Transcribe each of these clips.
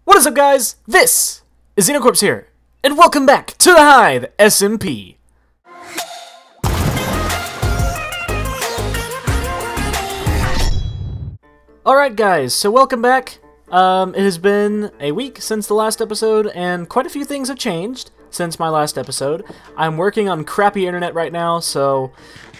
What is up, guys? This is EYocDs here, and welcome back to the Hythe SMP. Alright guys, so welcome back. It has been a week since the last episode, and quite a few things have changed since my last episode. I'm working on crappy internet right now, so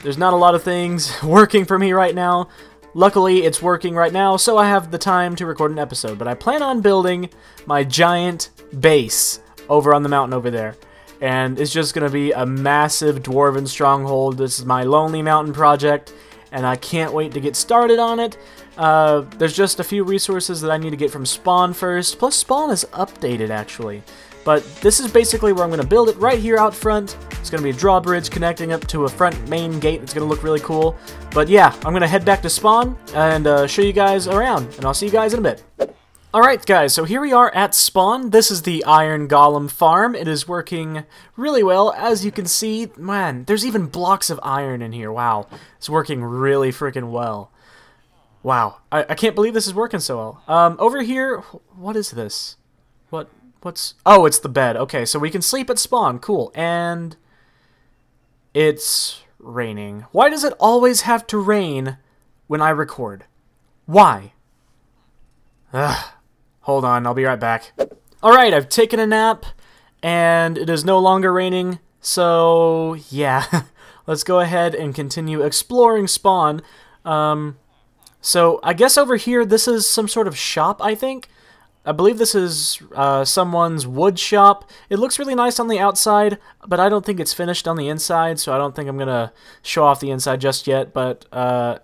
there's not a lot of things working for me right now. Luckily, it's working right now, so I have the time to record an episode, but I plan on building my giant base over on the mountain over there. And it's just going to be a massive Dwarven stronghold. This is my Lonely Mountain project, and I can't wait to get started on it. There's just a few resources that I need to get from Spawn first, plus Spawn is updated, actually. But this is basically where I'm going to build it, right here out front. It's going to be a drawbridge connecting up to a front main gate. It's going to look really cool. But yeah, I'm going to head back to Spawn and show you guys around, and I'll see you guys in a bit. Alright guys, so here we are at Spawn. This is the Iron Golem farm. It is working really well. As you can see, man, there's even blocks of iron in here. Wow, it's working really freaking well. Wow, I can't believe this is working so well. Over here, what is this? Oh, it's the bed. Okay, so we can sleep at Spawn. Cool. And it's raining. Why does it always have to rain when I record? Why? Ugh. Hold on, I'll be right back. Alright, I've taken a nap, and it is no longer raining, so yeah. Let's go ahead and continue exploring Spawn. So I guess over here, this is some sort of shop, I think. I believe this is someone's wood shop. It looks really nice on the outside, but I don't think it's finished on the inside, so I don't think I'm going to show off the inside just yet. But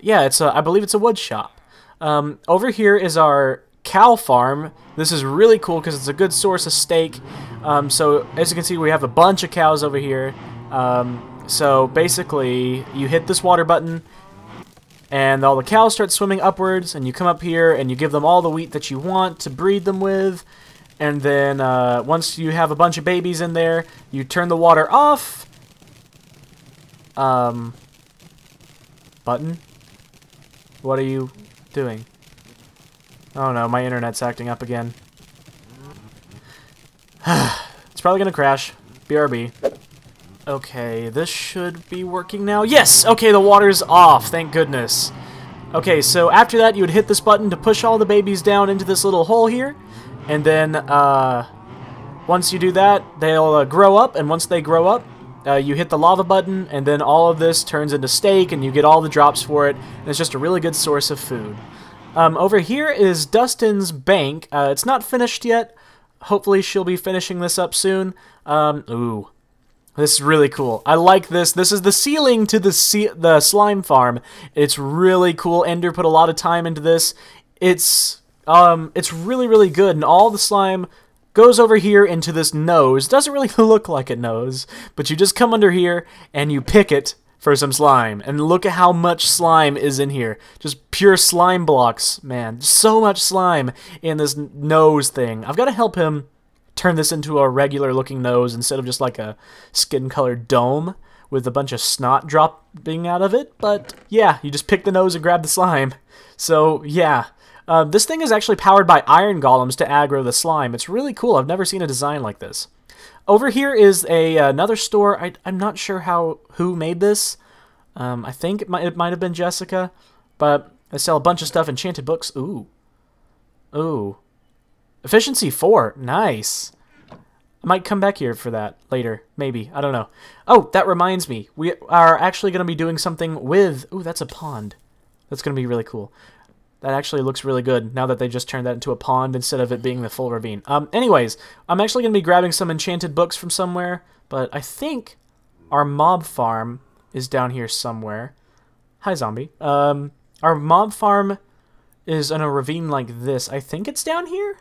yeah, I believe it's a wood shop. Over here is our cow farm. This is really cool because it's a good source of steak. So as you can see, we have a bunch of cows over here. So basically, you hit this water button, and all the cows start swimming upwards, and you come up here and you give them all the wheat that you want to breed them with. And then once you have a bunch of babies in there, you turn the water off. Button? What are you doing? Oh no, my internet's acting up again. It's probably gonna crash. BRB. Okay, this should be working now. Yes! Okay, the water's off, thank goodness. Okay, so after that, you would hit this button to push all the babies down into this little hole here. And then, once you do that, they'll grow up, and once they grow up, you hit the lava button, and then all of this turns into steak, and you get all the drops for it, and it's just a really good source of food. Over here is Dustin's bank. It's not finished yet. Hopefully she'll be finishing this up soon. Ooh. This is really cool. I like this. This is the ceiling to the slime farm. It's really cool. Ender put a lot of time into this. It's really, really good. And all the slime goes over here into this nose. Doesn't really look like a nose, but you just come under here and you pick it for some slime. And look at how much slime is in here. Just pure slime blocks, man. So much slime in this nose thing. I've got to help him turn this into a regular looking nose instead of just like a skin colored dome with a bunch of snot dropping out of it. But yeah, you just pick the nose and grab the slime. So yeah, this thing is actually powered by iron golems to aggro the slime. It's really cool. I've never seen a design like this. Over here is another store. I'm not sure who made this. I think it might have been Jessica, but they sell a bunch of stuff. Enchanted Books. Ooh. Ooh. Efficiency 4. Nice. I might come back here for that later. Maybe. I don't know. Oh, that reminds me. We are actually going to be doing something with... Ooh, that's a pond. That's going to be really cool. That actually looks really good now that they just turned that into a pond instead of it being the full ravine. Anyways, I'm actually going to be grabbing some enchanted books from somewhere, but I think our mob farm is down here somewhere. Hi, zombie. Our mob farm is in a ravine like this. I think it's down here?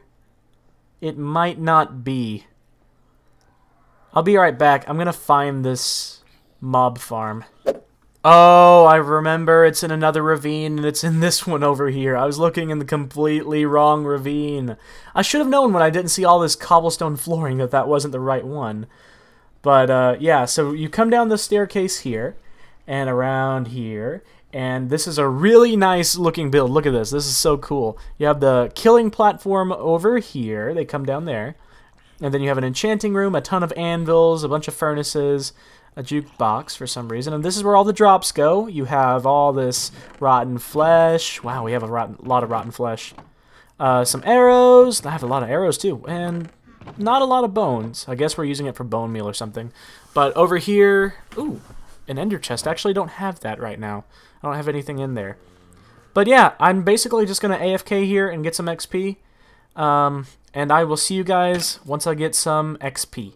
It might not be. I'll be right back. I'm gonna find this mob farm. Oh, I remember. It's in another ravine, and it's in this one over here. I was looking in the completely wrong ravine. I should have known when I didn't see all this cobblestone flooring that wasn't the right one. But, yeah, so you come down the staircase here, and around here, And this is a really nice looking build. Look at this. This is so cool. You have the killing platform over here. They come down there. And then you have an enchanting room, a ton of anvils, a bunch of furnaces, a jukebox for some reason. And this is where all the drops go. You have all this rotten flesh. Wow, we have a lot of rotten flesh. Some arrows. I have a lot of arrows too. And not a lot of bones. I guess we're using it for bone meal or something. But over here... Ooh, an ender chest. I actually don't have that right now. I don't have anything in there. But yeah, I'm basically just going to AFK here and get some XP. And I will see you guys once I get some XP.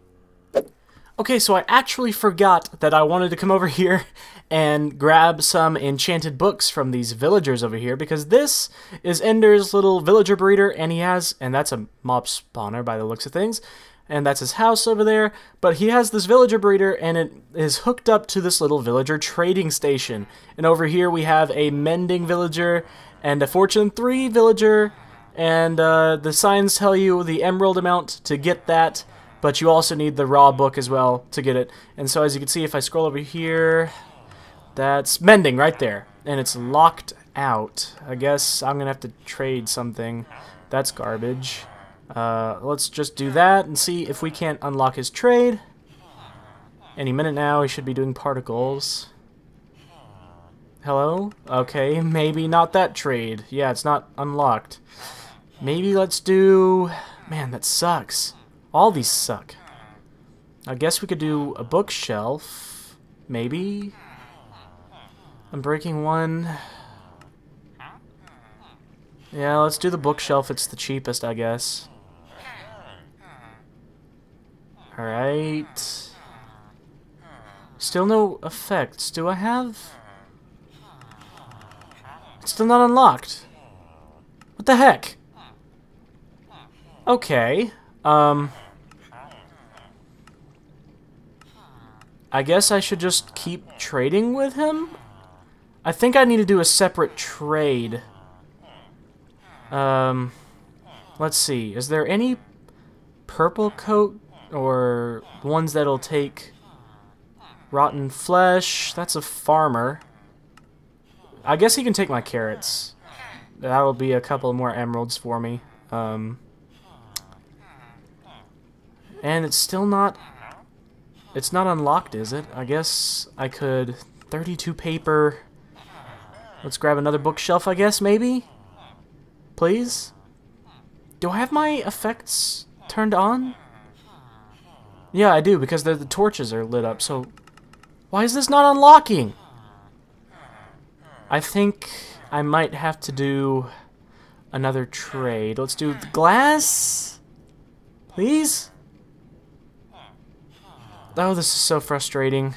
Okay, so I actually forgot that I wanted to come over here and grab some enchanted books from these villagers over here, because this is Ender's little villager breeder, and he has, and that's a mob spawner by the looks of things, and that's his house over there, but he has this villager breeder, and it is hooked up to this little villager trading station. And over here we have a mending villager and a fortune 3 villager, and the signs tell you the emerald amount to get that, but you also need the raw book as well to get it. And so as you can see, if I scroll over here, that's mending right there, and it's locked out. I guess I'm gonna have to trade something. That's garbage. Let's just do that and see if we can't unlock his trade. Any minute now, he should be doing particles. Hello? Okay, maybe not that trade. Yeah, it's not unlocked. Maybe let's do... Man, that sucks. All these suck. I guess we could do a bookshelf. Maybe? I'm breaking one. Yeah, let's do the bookshelf. It's the cheapest, I guess. Alright. Still no effects. Do I have? It's still not unlocked. What the heck? Okay. I guess I should just keep trading with him? I think I need to do a separate trade. Let's see. Is there any purple coat or ones that'll take rotten flesh? That's a farmer. I guess he can take my carrots. That'll be a couple more emeralds for me. And it's still not... It's not unlocked, is it? I guess I could... 32 paper... Let's grab another bookshelf, I guess, maybe? Please? Do I have my effects turned on? Yeah, I do, because the torches are lit up, so... Why is this not unlocking? I think I might have to do another trade. Let's do the glass? Please? Oh, this is so frustrating.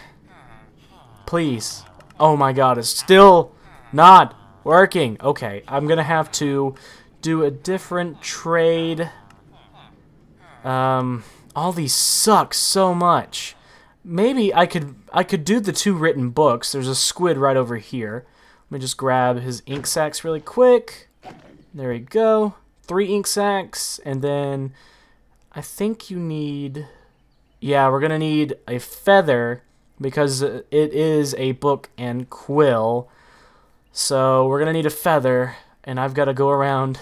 Please. Oh my god, it's still not working. Okay, I'm gonna have to do a different trade. All these suck so much. Maybe I could do the 2 written books. There's a squid right over here. Let me just grab his ink sacks really quick. There we go. 3 ink sacks, and then I think you need... Yeah, we're gonna need a feather because it is a book and quill. So we're gonna need a feather, and I've got to go around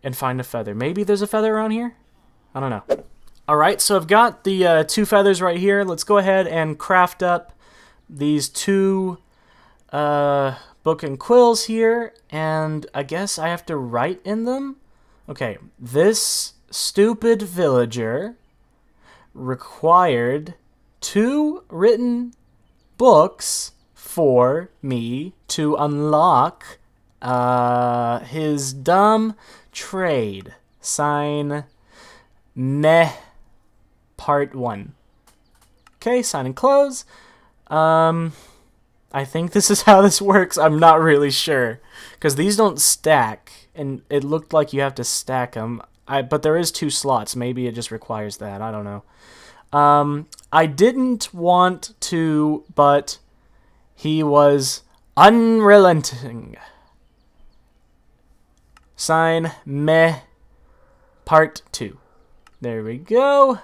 and find a feather. Maybe there's a feather around here? I don't know. Alright, so I've got the 2 feathers right here. Let's go ahead and craft up these 2 book and quills here, and I guess I have to write in them? Okay, this stupid villager required 2 written books for me to unlock his dumb trade. Sign meh part 1. Okay, sign and close. I think this is how this works. I'm not really sure, because these don't stack, and it looked like you have to stack them. But there is 2 slots. Maybe it just requires that. I don't know. I didn't want to, but he was unrelenting. Sign meh part 2. There we go.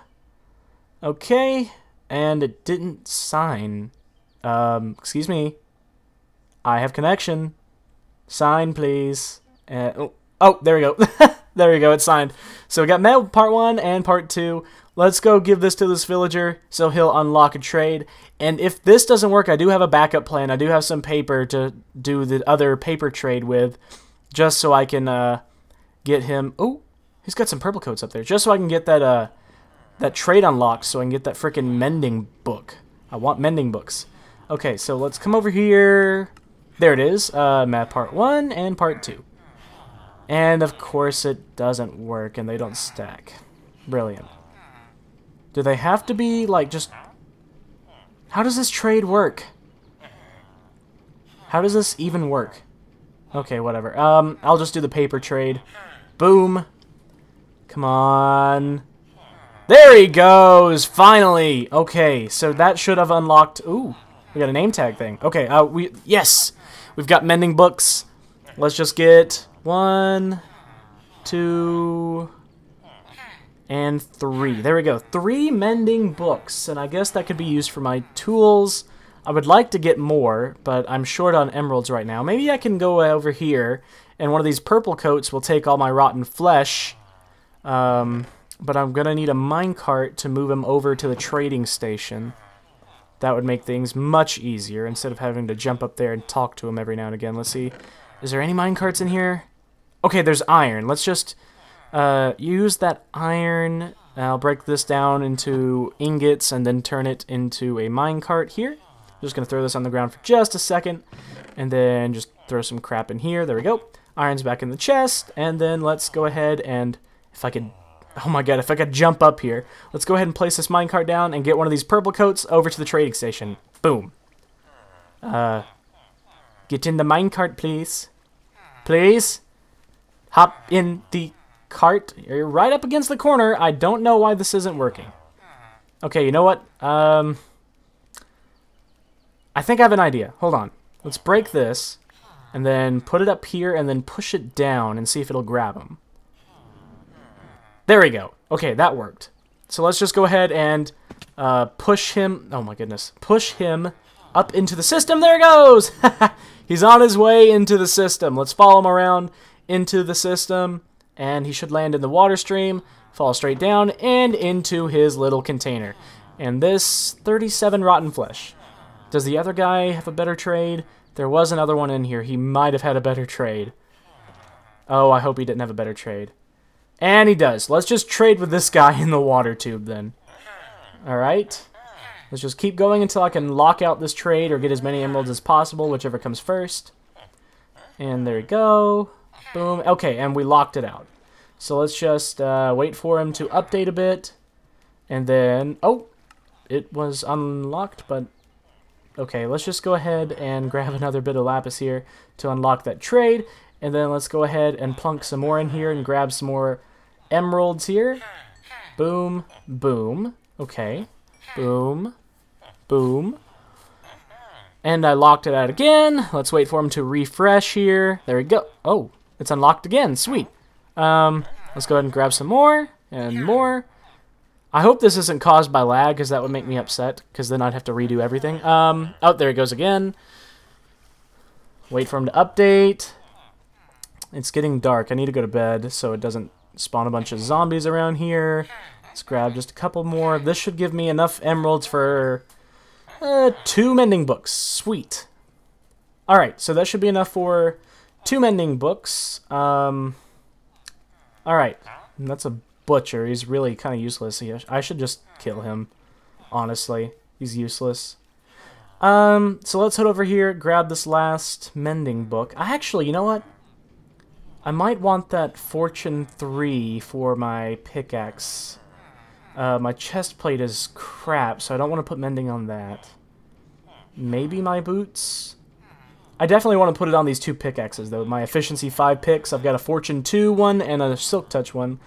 Okay, and it didn't sign. Excuse me. I have connection. Sign, please. Oh, there we go. There we go, it's signed. So we got part 1 and part 2. Let's go give this to this villager so he'll unlock a trade. And if this doesn't work, I do have a backup plan. I do have some paper to do the other paper trade with, just so I can get him... Oh, he's got some purple coats up there. Just so I can get that that trade unlocked, so I can get that frickin' mending book. I want mending books. Okay, so let's come over here. There it is. Map part 1 and part 2. And of course it doesn't work and they don't stack. Brilliant. Do they have to be like just... How does this trade work? How does this even work? Okay, whatever. I'll just do the paper trade. Boom. Come on. There he goes! Finally! Okay, so that should have unlocked... Ooh, we got a name tag thing. Okay, yes! We've got mending books. Let's just get 1, 2, and 3. There we go. 3 mending books, and I guess that could be used for my tools. I would like to get more, but I'm short on emeralds right now. Maybe I can go over here, and one of these purple coats will take all my rotten flesh. But I'm going to need a minecart to move him over to the trading station. That would make things much easier instead of having to jump up there and talk to him every now and again. Let's see. Is there any minecarts in here? Okay, there's iron. Let's just use that iron. I'll break this down into ingots and then turn it into a minecart here. I'm just going to throw this on the ground for just a second. And then just throw some crap in here. There we go. Iron's back in the chest. And then let's go ahead and... If I could... Oh my god, if I could jump up here. Let's go ahead and place this minecart down and get one of these purple coats over to the trading station. Boom. Get in the minecart, please. Please. Hop in the cart. You're right up against the corner. I don't know why this isn't working. Okay, you know what? I think I have an idea. Hold on. Let's break this and then put it up here and then push it down and see if it'll grab him. There we go. Okay, that worked. So let's just go ahead and push him... Oh my goodness. Push him up into the system. There he goes! He's on his way into the system. Let's follow him around into the system. And he should land in the water stream, fall straight down, and into his little container. And this 37 rotten flesh. Does the other guy have a better trade? There was another one in here. He might have had a better trade. Oh, I hope he didn't have a better trade. And he does. Let's just trade with this guy in the water tube then. Alright. Let's just keep going until I can lock out this trade or get as many emeralds as possible, whichever comes first. And there we go. Boom. Okay, and we locked it out. So let's just wait for him to update a bit. And then... Oh! It was unlocked, but... Okay, let's just go ahead and grab another bit of lapis here to unlock that trade. And then let's go ahead and plunk some more in here and grab some more emeralds here. Boom, boom. Okay. Boom, boom. And I locked it out again. Let's wait for him to refresh here. There we go. Oh, it's unlocked again. Sweet. Let's go ahead and grab some more and more. I hope this isn't caused by lag, because that would make me upset, because then I'd have to redo everything. Oh, there he goes again. Wait for him to update. It's getting dark. I need to go to bed so it doesn't spawn a bunch of zombies around here. Let's grab just a couple more. This should give me enough emeralds for 2 mending books. Sweet. Alright, so that should be enough for 2 mending books. Alright, that's a butcher. He's really kind of useless. I should just kill him, honestly. He's useless. So let's head over here, grab this last mending book. Actually, you know what? I might want that Fortune 3 for my pickaxe. My chest plate is crap, so I don't want to put mending on that. Maybe my boots? I definitely want to put it on these 2 pickaxes, though. My Efficiency 5 picks. I've got a Fortune 2 one and a Silk Touch one.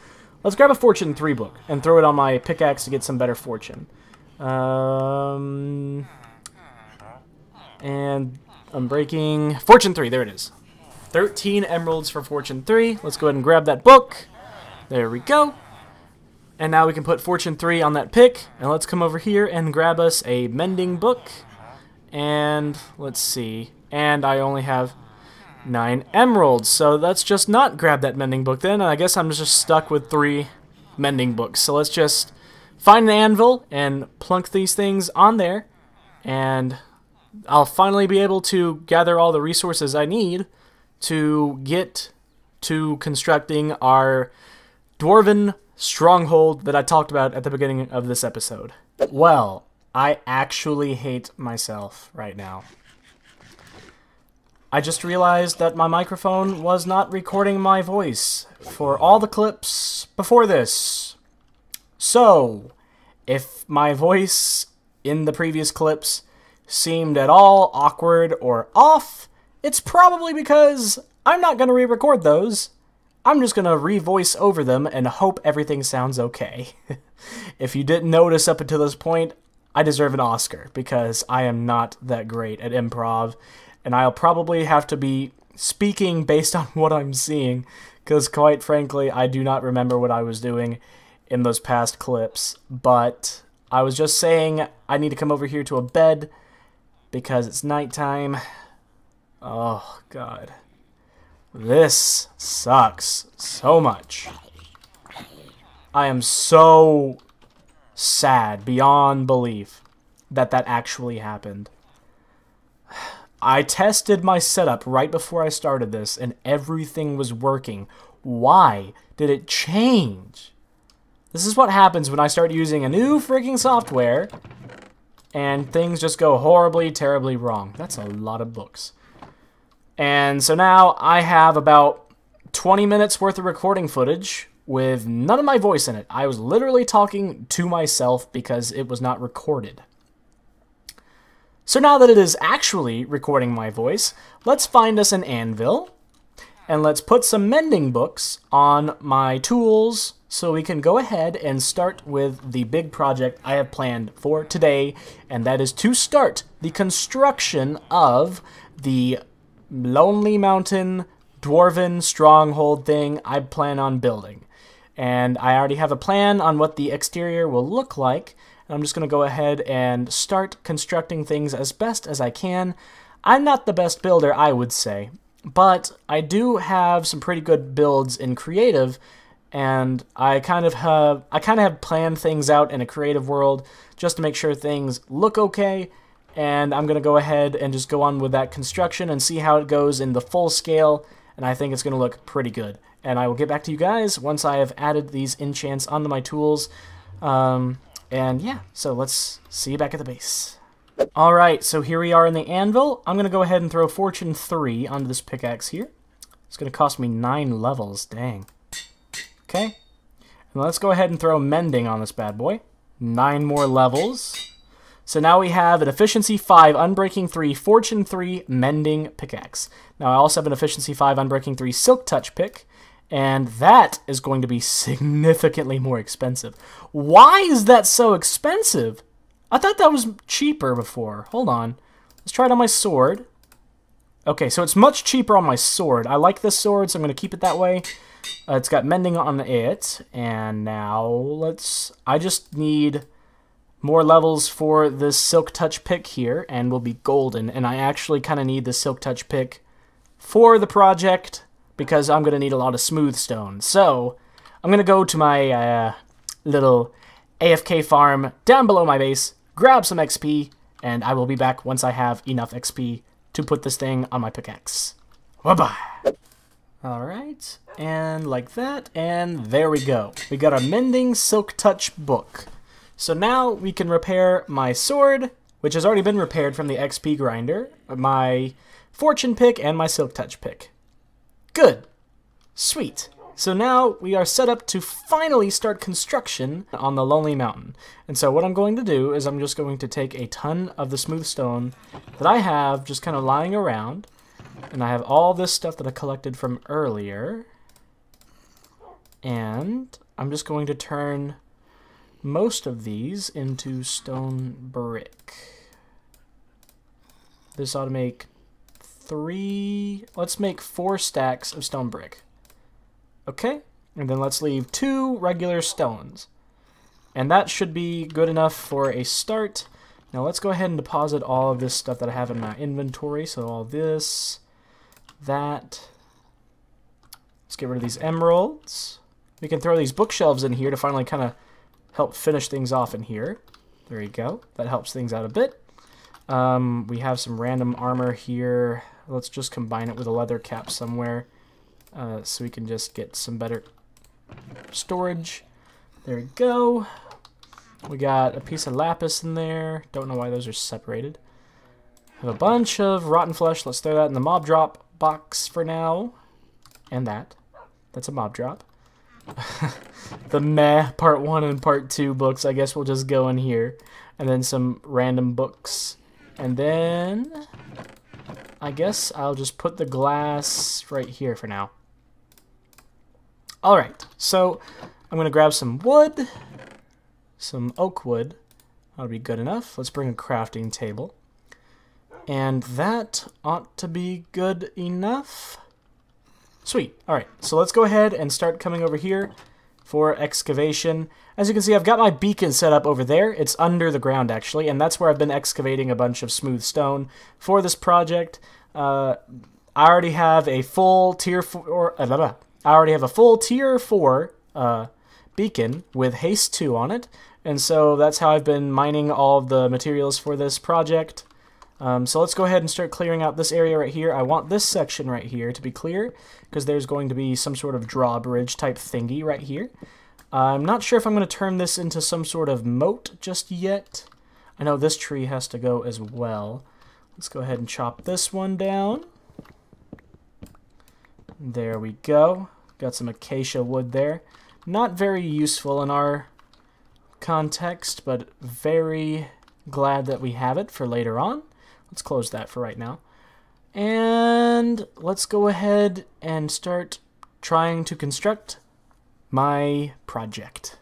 Let's grab a Fortune 3 book and throw it on my pickaxe to get some better fortune. And I'm breaking... Fortune 3, there it is. 13 emeralds for Fortune 3. Let's go ahead and grab that book. There we go. And now we can put Fortune 3 on that pick. And let's come over here and grab us a mending book. And let's see. and I only have 9 emeralds. So let's just not grab that mending book then, and I guess I'm just stuck with 3 mending books. So let's just find an anvil and plunk these things on there, and I'll finally be able to gather all the resources I need to get to constructing our Dwarven stronghold that I talked about at the beginning of this episode. Well, I actually hate myself right now. I just realized that my microphone was not recording my voice for all the clips before this. So, if my voice in the previous clips seemed at all awkward or off, it's probably because I'm not going to re-record those. I'm just going to re-voice over them and hope everything sounds okay. If you didn't notice up until this point, I deserve an Oscar because I am not that great at improv, and I'll probably have to be speaking based on what I'm seeing, because quite frankly, I do not remember what I was doing in those past clips. But I was just saying I need to come over here to a bed because it's nighttime. Oh, God. This sucks so much. I am so sad beyond belief that that actually happened. I tested my setup right before I started this, and everything was working. Why did it change? This is what happens when I start using a new freaking software, and things just go horribly, terribly wrong. That's a lot of books. And so now I have about 20 minutes worth of recording footage with none of my voice in it. I was literally talking to myself because it was not recorded. So now that it is actually recording my voice, let's find us an anvil, and let's put some mending books on my tools so we can go ahead and start with the big project I have planned for today, and that is to start the construction of the Lonely Mountain Dwarven stronghold thing I plan on building. And I already have a plan on what the exterior will look like. I'm just going to go ahead and start constructing things as best as I can. I'm not the best builder, I would say, but I do have some pretty good builds in creative, and I kind of have planned things out in a creative world just to make sure things look okay. And I'm going to go ahead and just go on with that construction and see how it goes in the full scale, and I think it's going to look pretty good. And I will get back to you guys once I have added these enchants onto my tools. And yeah, so let's see you back at the base. Alright, so here we are in the anvil. I'm going to go ahead and throw Fortune 3 onto this pickaxe here. It's going to cost me 9 levels, dang. Okay, and let's go ahead and throw Mending on this bad boy. 9 more levels. So now we have an Efficiency 5, Unbreaking 3, Fortune 3, Mending pickaxe. Now I also have an Efficiency 5, Unbreaking 3, Silk Touch pick. And that is going to be significantly more expensive. Why is that so expensive? I thought that was cheaper before. Hold on. Let's try it on my sword. Okay, so it's much cheaper on my sword. I like this sword, so I'm going to keep it that way. It's got mending on it. And now I just need more levels for this Silk Touch pick here, and we'll be golden. And I actually kind of need the Silk Touch pick for the project, because I'm going to need a lot of smooth stone. So, I'm going to go to my little AFK farm down below my base, grab some XP, and I will be back once I have enough XP to put this thing on my pickaxe. Bye-bye! Alright, and like that, and there we go. We got our Mending Silk Touch book. So now we can repair my sword, which has already been repaired from the XP grinder, my Fortune pick, and my Silk Touch pick. Good. Sweet. So now we are set up to finally start construction on the Lonely Mountain. And so what I'm going to do is I'm just going to take a ton of the smooth stone that I have just kind of lying around. And I have all this stuff that I collected from earlier. And I'm just going to turn most of these into stone brick. This ought to make let's make 4 stacks of stone brick. Okay, and then let's leave 2 regular stones. And that should be good enough for a start Now let's go ahead and deposit all of this stuff that I have in my inventory. So all this, that. Let's get rid of these emeralds. We can throw these bookshelves in here to finally kind of help finish things off in here. There you go. That helps things out a bit. We have some random armor here. Let's just combine it with a leather cap somewhere so we can just get some better storage. There we go. We got a piece of lapis in there. Don't know why those are separated. Have a bunch of rotten flesh. Let's throw that in the mob drop box for now. And that. That's a mob drop. The meh part 1 and part 2 books, I guess we'll just go in here. And then some random books. And then I guess I'll just put the glass right here for now. Alright, so I'm going to grab some wood. Some oak wood. That'll be good enough. Let's bring a crafting table. And that ought to be good enough. Sweet. Alright, so let's go ahead and start coming over here for excavation. As you can see, I've got my beacon set up over there. It's under the ground, actually, and that's where I've been excavating a bunch of smooth stone for this project. I already have a full tier 4... I already have a full tier 4 beacon with haste 2 on it, and so that's how I've been mining all of the materials for this project. So let's go ahead and start clearing out this area right here. I want this section right here to be clear, because there's going to be some sort of drawbridge type thingy right here. I'm not sure if I'm going to turn this into some sort of moat just yet. I know this tree has to go as well. Let's go ahead and chop this one down. There we go. Got some acacia wood there. Not very useful in our context, but very glad that we have it for later on. Let's close that for right now. And let's go ahead and start trying to construct my project.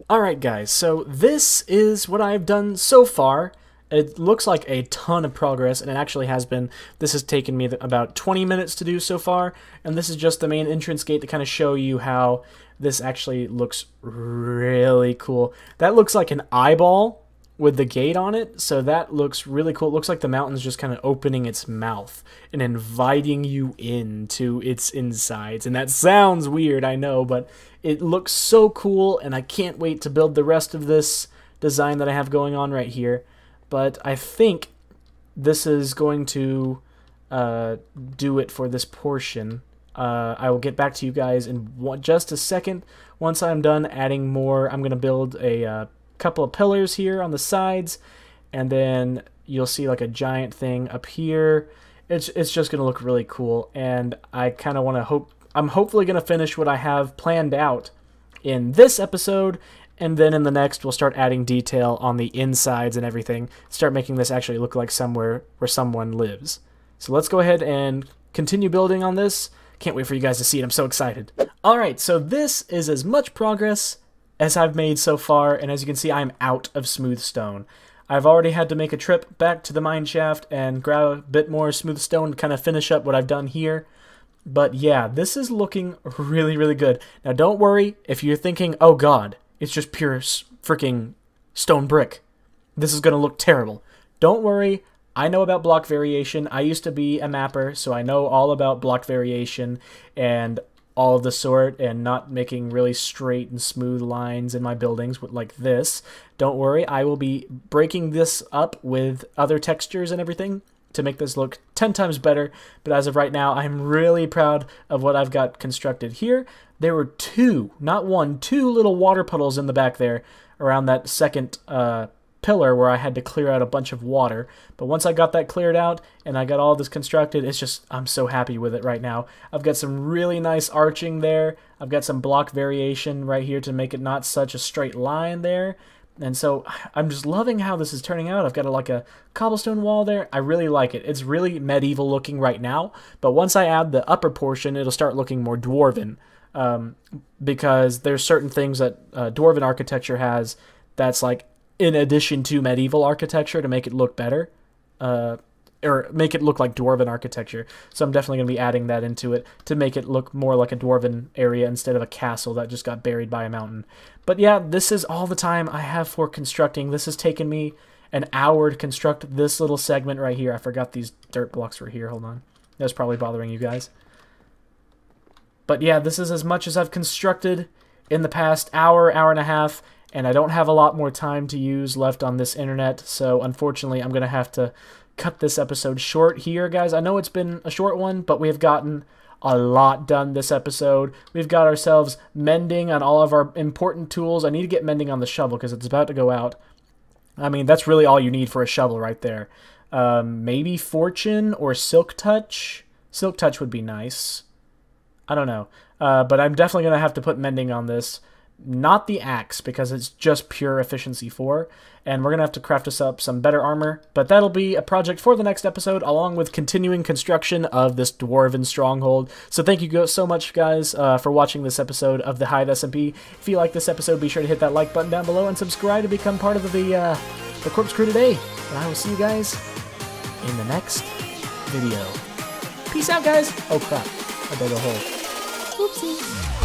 Alright guys, so this is what I've done so far. It looks like a ton of progress, and it actually has been. This has taken me about 20 minutes to do so far, and this is just the main entrance gate to kind of show you how this actually looks really cool. That looks like an eyeball with the gate on it, so that looks really cool. It looks like the mountain's just kind of opening its mouth and inviting you into its insides. And that sounds weird, I know, but it looks so cool, and I can't wait to build the rest of this design that I have going on right here. But I think this is going to do it for this portion. I will get back to you guys in just a second. Once I'm done adding more, I'm going to build a couple of pillars here on the sides, and then you'll see like a giant thing up here. It's just going to look really cool, and I kind of want to I'm hopefully going to finish what I have planned out in this episode, and then in the next we'll start adding detail on the insides and everything, start making this actually look like somewhere where someone lives. So let's go ahead and continue building on this. Can't wait for you guys to see it. I'm so excited. Alright, so this is as much progress as I've made so far, and as you can see, I'm out of smooth stone. I've already had to make a trip back to the mine shaft and grab a bit more smooth stone to kind of finish up what I've done here. But yeah, this is looking really, really good. Now don't worry if you're thinking, oh god, it's just pure freaking stone brick. This is going to look terrible. Don't worry, I know about block variation. I used to be a mapper, so I know all about block variation and all of the sort, and not making really straight and smooth lines in my buildings like this. Don't worry, I will be breaking this up with other textures and everything to make this look 10 times better, but as of right now, I'm really proud of what I've got constructed here. There were two, not one, two little water puddles in the back there around that second pillar where I had to clear out a bunch of water. But once I got that cleared out and I got all this constructed, it's just, I'm so happy with it right now. I've got some really nice arching there. I've got some block variation right here to make it not such a straight line there. And so I'm just loving how this is turning out. I've got like a cobblestone wall there. I really like it. It's really medieval looking right now. But once I add the upper portion, it'll start looking more dwarven. Because there's certain things that Dwarven architecture has that's like in addition to medieval architecture to make it look better, or make it look like Dwarven architecture. So I'm definitely going to be adding that into it to make it look more like a Dwarven area instead of a castle that just got buried by a mountain. But yeah, this is all the time I have for constructing. This has taken me an hour to construct this little segment right here. I forgot these dirt blocks were here. Hold on. That's probably bothering you guys. But yeah, this is as much as I've constructed in the past hour, hour and a half, and I don't have a lot more time to use left on this internet, so unfortunately I'm going to have to cut this episode short here, guys. I know it's been a short one, but we have gotten a lot done this episode. We've got ourselves mending on all of our important tools. I need to get mending on the shovel because it's about to go out. I mean, that's really all you need for a shovel right there. Maybe Fortune or Silk Touch. Silk Touch would be nice. I don't know. But I'm definitely going to have to put mending on this. Not the axe, because it's just pure efficiency 4. And we're going to have to craft us up some better armor. But that'll be a project for the next episode, along with continuing construction of this Dwarven stronghold. So thank you so much, guys, for watching this episode of the Hythe SMP. If you like this episode, be sure to hit that like button down below and subscribe to become part of the Corpse Crew today. And I will see you guys in the next video. Peace out, guys. Oh, crap. I dug a hole. Oopsie.